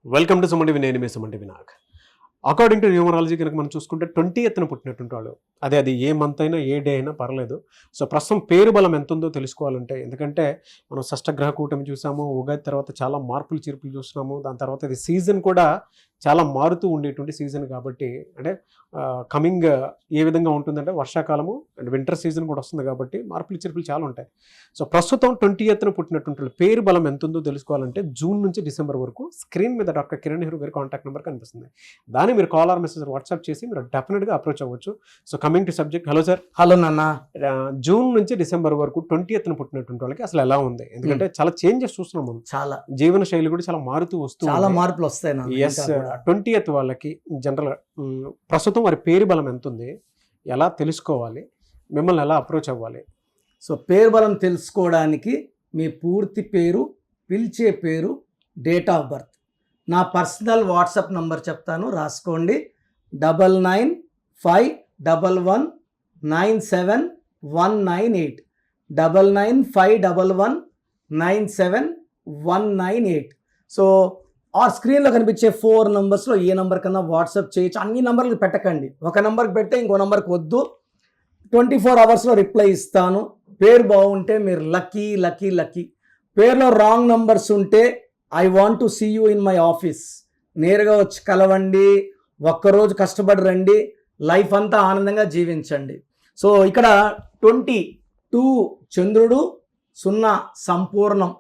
Welcome to Suman నేను మీ Suman Vinayak. According to numerology కనుక మనం చూసుకుంటే 20th పుట్టినటువంటి వాళ్ళు, అది ఏ మంత్ అయినా ఏ డే అయినా పర్లేదు. సో ప్రస్తుతం పేరు బలం ఎంత ఉందో తెలుసుకోవాలంటే, ఎందుకంటే మనం షష్టగ్రహ కూటమి చూసాము, ఉగాది తర్వాత చాలా మార్పులు చీర్పులు చూస్తున్నాము. దాని తర్వాత ఇది సీజన్ కూడా చాలా మారుతూ ఉండేటువంటి సీజన్ కాబట్టి, అంటే కమింగ్ ఏ విధంగా ఉంటుందంటే వర్షాకాలము అండ్ వింటర్ సీజన్ కూడా వస్తుంది కాబట్టి మార్పులు చీర్పులు చాలా ఉంటాయి. సో ప్రస్తుతం 20th పుట్టినటువంటి వాళ్ళ పేరు బలం ఎంత ఉందో తెలుసుకోవాలంటే జూన్ నుంచి డిసెంబర్ వరకు స్క్రీన్ మీద డాక్టర్ కిరణ్ నెహ్రూ గారి కాంటాక్ట్ నెంబర్ కనిపిస్తుంది. దాన్ని మీరు కాల్ ఆర్ మెసేజ్ వాట్సాప్ చేసి మీరు డెఫినెట్గా అప్రోచ్ అవ్వచ్చు. So coming to subject, hello sir. Hello నాన్న. జూన్ నుంచి డిసెంబర్ వరకు 20th పుట్టినటువంటి వాళ్ళకి అసలు ఎలా ఉంది? ఎందుకంటే చాలా చేంజెస్ చూస్తున్నాం మనం, చాలా జీవన శైలి కూడా చాలా మారుతూ వస్తుంది, చాలా మార్పులు వస్తాయి. ఎస్, 20th వాళ్ళకి జనరల్ ప్రస్తుతం వారి పేరు బలం ఎంత ఉంది, ఎలా తెలుసుకోవాలి, మిమ్మల్ని ఎలా అప్రోచ్ అవ్వాలి? సో పేరు బలం తెలుసుకోవడానికి మీ పూర్తి పేరు, పిలిచే పేరు, డేట్ ఆఫ్ బర్త్, నా పర్సనల్ వాట్సాప్ నంబర్ చెప్తాను, రాసుకోండి. 9951197198 9951197198. సో ఆ స్క్రీన్లో కనిపించే 4 నంబర్స్లో ఏ నెంబర్ కన్నా వాట్సాప్ చేయొచ్చు. అన్ని నంబర్లు పెట్టకండి, ఒక నెంబర్కి పెడితే ఇంకో నెంబర్కి వద్దు. 24 అవర్స్లో రిప్లై ఇస్తాను. పేరు బాగుంటే మీరు లక్కీ లక్కీ లక్కీ. పేరులో రాంగ్ నంబర్స్ ఉంటే I want to see you in my office, నేరుగా వచ్చి కలవండి, ఒక్కరోజు కష్టపడి రండి, లైఫ్ అంతా ఆనందంగా జీవించండి. సో ఇక్కడ 22 చంద్రుడు, 0 సంపూర్ణం.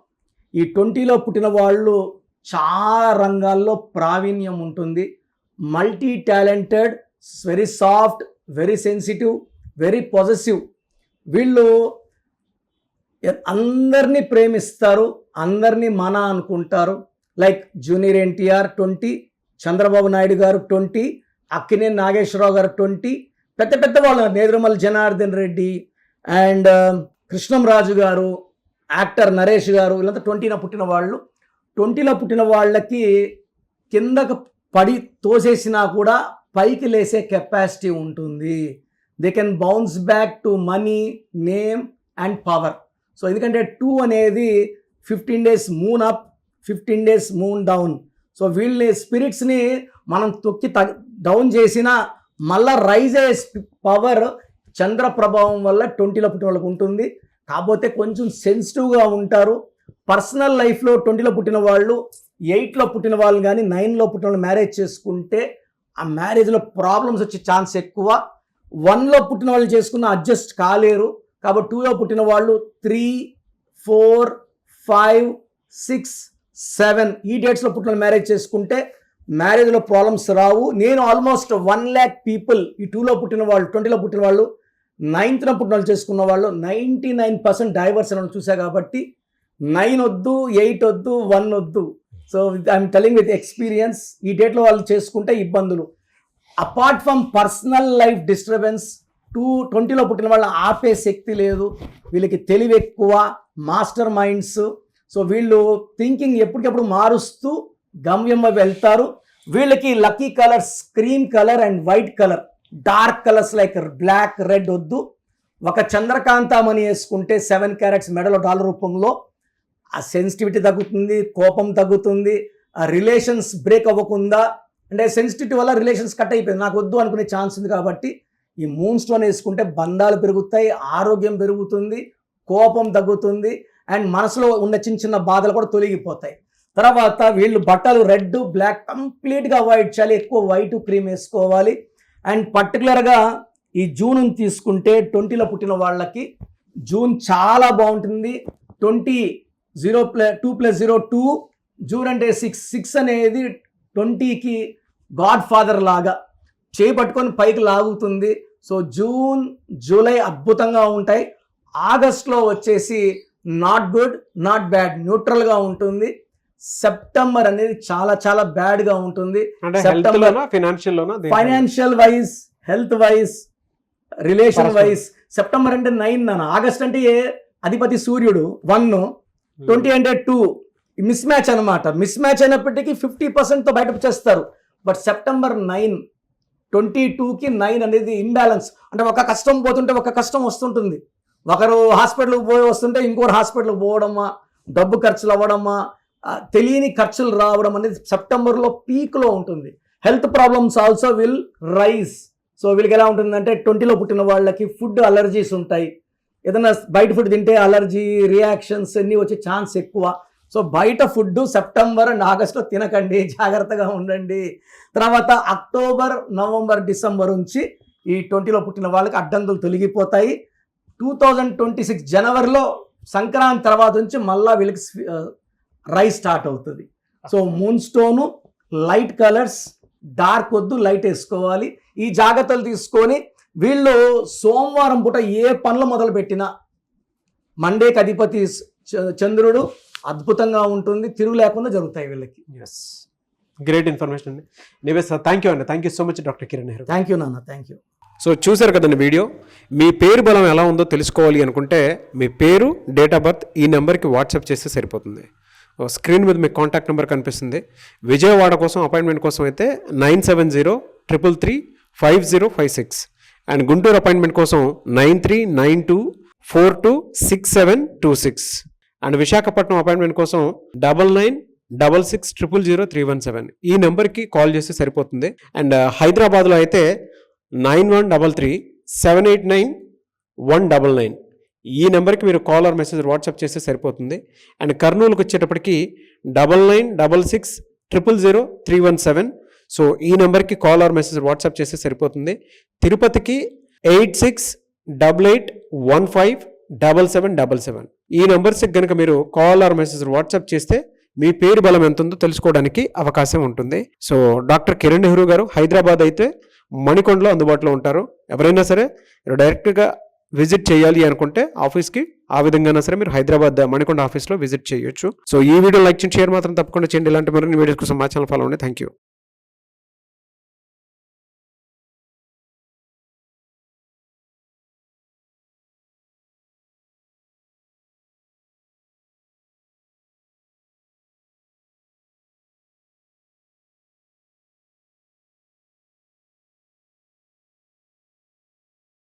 ఈ 20లో పుట్టిన వాళ్ళు చాలా రంగాల్లో ప్రావీణ్యం ఉంటుంది. Multi talented, very soft, very sensitive, very positive. వీళ్ళు అందరినీ ప్రేమిస్తారు, అందరినీ మన అనుకుంటారు. లైక్ జూనియర్ ఎన్టీఆర్ 20, చంద్రబాబు నాయుడు గారు 20, అక్కినేని నాగేశ్వరరావు గారు 20, పెద్ద పెద్ద వాళ్ళు, నేదురుమల్ జనార్దన్ రెడ్డి అండ్ కృష్ణంరాజు గారు, యాక్టర్ నరేష్ గారు, వీళ్ళంతా 20లో పుట్టిన వాళ్ళు. 20లో పుట్టిన వాళ్ళకి కిందకు పడి తోసేసినా కూడా పైకి లేసే కెపాసిటీ ఉంటుంది. They can bounce back to money, name and power. So ఎందుకంటే 2 అనేది 15 days moon up, 15 days moon down. So వీళ్ళని స్పిరిట్స్ని మనం తొక్కి డౌన్ చేసినా మళ్ళా రైజ్ అయ్యే పవర్ చంద్ర ప్రభావం వల్ల 20లో పుట్టిన వాళ్ళకి ఉంటుంది. కాకపోతే కొంచెం సెన్సిటివ్గా ఉంటారు. పర్సనల్ లైఫ్లో 20లో పుట్టిన వాళ్ళు 8లో పుట్టిన వాళ్ళు కానీ 9లో పుట్టిన వాళ్ళు మ్యారేజ్ చేసుకుంటే ఆ మ్యారేజ్లో ప్రాబ్లమ్స్ వచ్చే ఛాన్స్ ఎక్కువ. 1లో పుట్టిన వాళ్ళు చేసుకున్న అడ్జస్ట్ కాలేరు. కాబట్టి 2లో పుట్టిన వాళ్ళు 3, 4, 5, 6, 7 ఈ డేట్స్లో పుట్టిన వాళ్ళు మ్యారేజ్ చేసుకుంటే మ్యారేజ్లో ప్రాబ్లమ్స్ రావు. నేను ఆల్మోస్ట్ 1 lakh పీపుల్ ఈ 2లో పుట్టిన వాళ్ళు, 20లో పుట్టిన వాళ్ళు, 9th పుట్టిన వాళ్ళు చేసుకున్న వాళ్ళు 99% డైవర్స్ అని చూసా. కాబట్టి 9 వద్దు, 8 వద్దు, 1 వద్దు. So I'm telling with experience. ఈ డేట్లో వాళ్ళు చేసుకుంటే ఇబ్బందులు. Apart from personal life disturbance, 20లో పుట్టిన వాళ్ళ ఆపే శక్తి లేదు. వీళ్ళకి తెలివి ఎక్కువ, మాస్టర్ మైండ్స్. సో వీళ్ళు థింకింగ్ ఎప్పటికప్పుడు మారుస్తూ గమ్యం వెళ్తారు. వీళ్ళకి lucky colours cream colour and white colour. Dark colours like black, red వద్దు. ఒక చంద్రకాంతమణి వేసుకుంటే 7 carats మెడలో డాలర్ రూపంలో ఆ సెన్సిటివిటీ తగ్గుతుంది, కోపం తగ్గుతుంది, ఆ రిలేషన్స్ బ్రేక్ అవ్వకుండా, అంటే సెన్సిటివిటీ వల్ల రిలేషన్స్ కట్ అయిపోయింది, నాకు వద్దు అనుకునే ఛాన్స్ ఉంది. కాబట్టి ఈ మూన్ స్టోన్ వేసుకుంటే బంధాలు పెరుగుతాయి, ఆరోగ్యం పెరుగుతుంది, కోపం తగ్గుతుంది అండ్ మనసులో ఉన్న చిన్న చిన్న బాధలు కూడా తొలగిపోతాయి. తర్వాత వీళ్ళు బట్టలు రెడ్, బ్లాక్ కంప్లీట్గా అవాయిడ్ చేయాలి. ఎక్కువ వైట్, క్రీమ్ వేసుకోవాలి. అండ్ పర్టికులర్గా ఈ జూన్ తీసుకుంటే 20లో పుట్టిన వాళ్ళకి జూన్ చాలా బాగుంటుంది. 2 + 0 2, జూన్ అంటే 6 అనేది 20కి గాడ్ ఫాదర్ లాగా చేయి పట్టుకొని పైకి లాగుతుంది. సో జూన్, జూలై అద్భుతంగా ఉంటాయి. ఆగస్ట్లో వచ్చేసి నాట్ గుడ్, నాట్ బ్యాడ్, న్యూట్రల్గా ఉంటుంది. సెప్టెంబర్ అనేది చాలా చాలా బ్యాడ్గా ఉంటుంది. Financial wise, health wise, relation wise. September అంటే 9 నాన్న. ఆగస్ట్ అంటే అధిపతి సూర్యుడు 1, 20 అంటే 2. మిస్ మ్యాచ్ అనమాట. మిస్ మ్యాచ్ అయినప్పటికీ 50%తో బయటకు చేస్తారు. బట్ సెప్టెంబర్ 9, 22కి 9 అనేది ఇంబ్యాలెన్స్. అంటే ఒక కష్టం పోతుంటే ఒక కష్టం వస్తుంటుంది. ఒకరు హాస్పిటల్కి పోయి వస్తుంటే ఇంకోరు హాస్పిటల్కి పోవడమా, డబ్బు ఖర్చులు అవ్వడమా, తెలియని ఖర్చులు రావడం అనేది సెప్టెంబర్లో పీక్లో ఉంటుంది. Health problems also will rise. So వీళ్ళకి ఎలా ఉంటుందంటే 20లో పుట్టిన వాళ్ళకి ఫుడ్ అలర్జీస్ ఉంటాయి. ఏదైనా బయట ఫుడ్ తింటే అలర్జీ రియాక్షన్స్ అన్నీ వచ్చే ఛాన్స్ ఎక్కువ. సో బయట ఫుడ్ సెప్టెంబర్ అండ్ ఆగస్టులో తినకండి, జాగ్రత్తగా ఉండండి. తర్వాత అక్టోబర్, నవంబర్, డిసెంబర్ నుంచి ఈ 20లో పుట్టిన వాళ్ళకి అడ్డంకులు తొలగిపోతాయి. 2026 జనవరిలో సంక్రాంతి తర్వాత నుంచి మళ్ళీ వీళ్ళకి రైస్ స్టార్ట్ అవుతుంది. So moon stone, light colours, dark వద్దు, లైట్ వేసుకోవాలి. ఈ జాగ్రత్తలు తీసుకొని వీళ్ళు సోమవారం పూట ఏ పనులు మొదలు పెట్టినా, మండేకి అధిపతి చంద్రుడు, అద్భుతంగా ఉంటుంది, తిరుగు లేకుండా జరుగుతాయి వీళ్ళకి. ఎస్, గ్రేట్ ఇన్ఫర్మేషన్ అండి. ఎనీవేస్ సార్, థ్యాంక్ యూ అండి. Thank you so much doctor Kiran Nehru. Thank you నాన్న, థ్యాంక్ యూ. సో చూశారు కదండి వీడియో. మీ పేరు బలం ఎలా ఉందో తెలుసుకోవాలి అనుకుంటే మీ పేరు, డేట్ ఆఫ్ బర్త్ ఈ నెంబర్కి వాట్సాప్ చేస్తే సరిపోతుంది. స్క్రీన్ మీద మీకు కాంటాక్ట్ నెంబర్ కనిపిస్తుంది. విజయవాడ కోసం అపాయింట్మెంట్ కోసం అయితే 9703335056 అండ్ గుంటూరు అపాయింట్మెంట్ కోసం 9392426726 అండ్ విశాఖపట్నం అపాయింట్మెంట్ కోసం 9966600317 ఈ నెంబర్కి కాల్ చేస్తే సరిపోతుంది. అండ్ హైదరాబాద్లో అయితే 9133789199 ఈ నెంబర్కి మీరు కాల్ ఆర్ మెసేజ్ వాట్సాప్ చేస్తే సరిపోతుంది. అండ్ కర్నూలుకి వచ్చేటప్పటికి 9966000317 సో ఈ నెంబర్కి కాల్ ఆర్ మెసేజ్ వాట్సాప్ చేస్తే సరిపోతుంది. తిరుపతికి 8688157777 ఈ నెంబర్స్కి కనుక మీరు కాల్ ఆర్ మెసేజ్ వాట్సాప్ చేస్తే మీ పేరు బలం ఎంత ఉందో తెలుసుకోవడానికి అవకాశం ఉంటుంది. సో డాక్టర్ కిరణ్ నెహ్రూ గారు హైదరాబాద్ అయితే మణికొండలో అందుబాటులో ఉంటారు. ఎవరైనా సరే డైరెక్ట్గా విజిట్ చేయాలి అనుకుంటే ఆఫీస్కి, ఆ విధంగా సరే మీరు హైదరాబాద్ మణికొండ ఆఫీస్లో విజిట్ చేయొచ్చు. సో ఈ వీడియో లైక్ చేయండి, షేర్ మాత్రం తప్పకుండా చేయండి. ఇలాంటి మరిన్ని వీడియోస్ కోసం మా ఛానల్ ఫాలో అవ్వండి. Thank you.